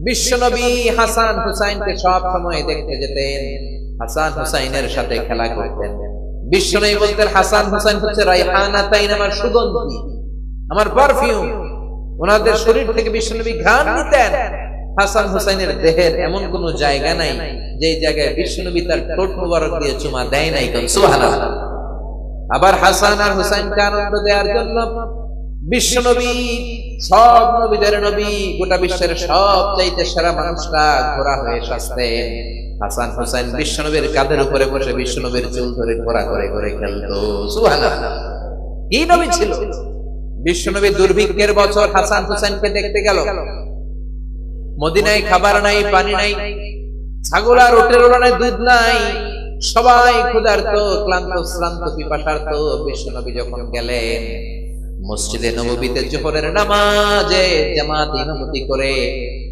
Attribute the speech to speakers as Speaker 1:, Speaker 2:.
Speaker 1: বিশ্বনবী হাসান হুসাইনকে সব সময় দেখতে যেতেন, হাসান হুসাইনের সাথে খেলা করতেন। বিশ্বনবী বলতেন হাসান হুসাইন হচ্ছে রাইহানাতাইন, আমার সুগন্ধি, আমার পারফিউম। ওনাদের শরীর থেকে বিশ্বনবী ঘ্রাণ নিতেন। হাসান হুসাইনের দেহের এমন কোন জায়গা নাই যে জায়গায় বিশ্বনবী তার ঠোঁট মোবারক দিয়ে চুমা দেয় নাই। সুবহানাল্লাহ। আবার হাসান আর হুসাইনকে আনন্দ দেওয়ার জন্য বিশ্বনবী, সব নবীদের নবী, গোটা বিশ্বের সব চাইতে সেরা মানুষরা ঘোড়া হয়ে সাজতেন। হাসান হুসাইন বিশ্বনবীর কাঁধের উপরে বসে বিশ্বনবীর চুল ধরে ঘোড়া করে ঘুরে খেলতো। সুবহানাল্লাহ। কি নবী ছিল! বিশ্বনবী দুর্ভিক্ষের বছর হাসান হুসাইনকে দেখতে গেল। মদিনায় খাবার নাই, পানি নাই, ছাগল আর উটের ওলানে দুধ নাই, সবাই ক্ষুধার্ত, ক্লান্ত, শ্রান্ত, পিপাসার্ত। বিশ্বনবী যখন গেলেন মসজিদে নববীতে জোহরের নামাজে জামাত ইমামতি করে